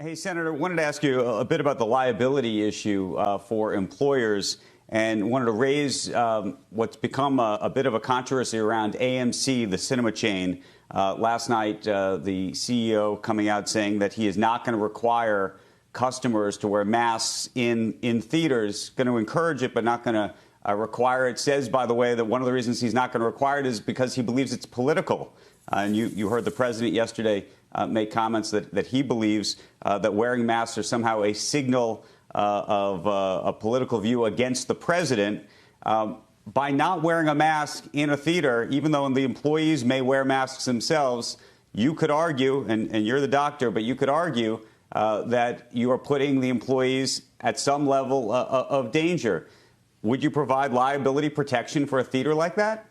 Hey, Senator, wanted to ask you a bit about the liability issue for employers, and wanted to raise what's become a bit of a controversy around AMC, the cinema chain. Last night, the CEO coming out saying that he is not going to require customers to wear masks in theaters, going to encourage it, but not going to require it. Says, by the way, that one of the reasons he's not going to require it is because he believes it's political. And you heard the president yesterday make comments that he believes that wearing masks are somehow a signal of a political view against the president. By not wearing a mask in a theater, even though the employees may wear masks themselves, you could argue, and you're the doctor, but you could argue that you are putting the employees at some level of danger. Would you provide liability protection for a theater like that?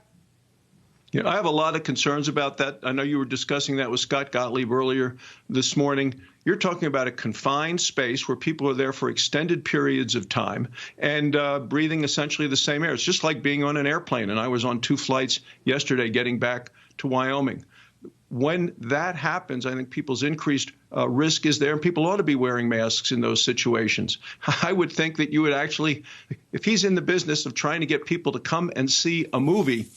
Yeah, I have a lot of concerns about that. I know you were discussing that with Scott Gottlieb earlier this morning. You're talking about a confined space where people are there for extended periods of time and breathing essentially the same air. It's just like being on an airplane. And I was on 2 flights yesterday getting back to Wyoming. When that happens, I think people's increased risk is there, and people ought to be wearing masks in those situations. I would think that you would actually, if he's in the business of trying to get people to come and see a movie,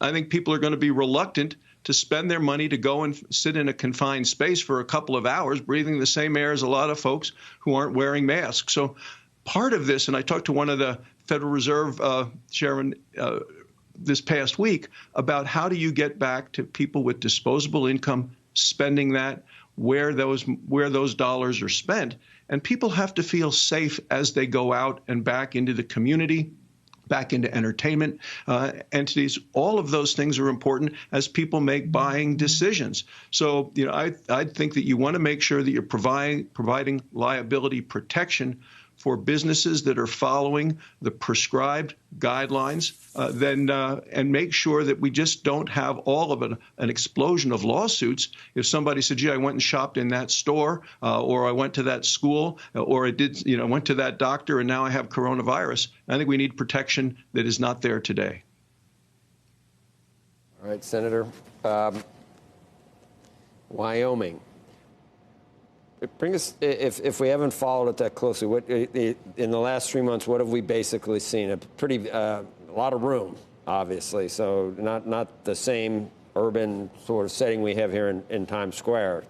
I think people are going to be reluctant to spend their money to go and sit in a confined space for a couple of hours, breathing the same air as a lot of folks who aren't wearing masks. So part of this, and I talked to one of the Federal Reserve chairmen this past week about how do you get back to people with disposable income spending that, where those dollars are spent. And people have to feel safe as they go out and back into the community, back into entertainment entities. All of those things are important as people make buying decisions. So, you know, I think that you want to make sure that you're providing liability protection for businesses that are following the prescribed guidelines, and make sure that we just don't have all of an explosion of lawsuits. If somebody said, gee, I went and shopped in that store, or I went to that school, or I did, went to that doctor, and now I have coronavirus. I think we need protection that is not there today. All right, Senator. Wyoming. Bring us, if we haven't followed it that closely, what in the last 3 months, what have we basically seen? A lot of room, obviously, so not the same urban sort of setting we have here in Times Square.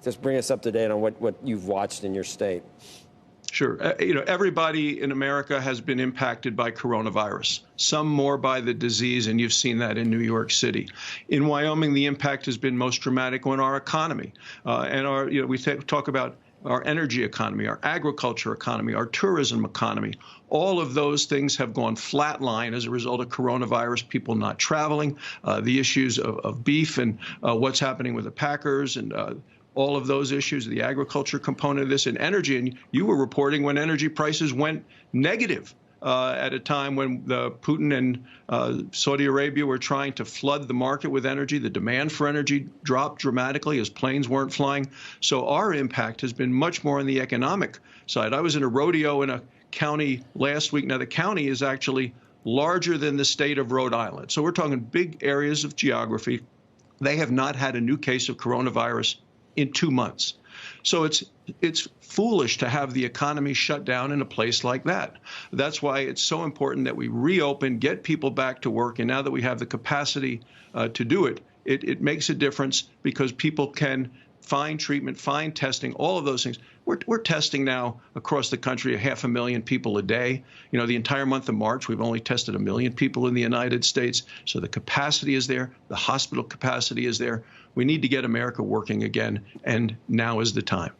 Just bring us up to date on what you've watched in your state. Sure. Everybody in America has been impacted by coronavirus, some more by the disease, and you've seen that in New York City. In Wyoming, the impact has been most dramatic on our economy. And we talk about our energy economy, our agriculture economy, our tourism economy. All of those things have gone flatline as a result of coronavirus, people not traveling, the issues of beef and what's happening with the packers and all of those issues, the agriculture component of this, and energy. And you were reporting when energy prices went negative at a time when Putin and Saudi Arabia were trying to flood the market with energy. The demand for energy dropped dramatically as planes weren't flying. So our impact has been much more on the economic side. I was in a rodeo in a county last week. Now, the county is actually larger than the state of Rhode Island. So we're talking big areas of geography. They have not had a new case of coronavirus in 2 months. So it's foolish to have the economy shut down in a place like that. That's why it's so important that we reopen, get people back to work. And now that we have the capacity to do it, it makes a difference because people can find treatment, find testing, all of those things. We're testing now across the country 500,000 people a day. The entire month of March, we've only tested 1 million people in the United States. So the capacity is there. The hospital capacity is there. We need to get America working again, and now is the time.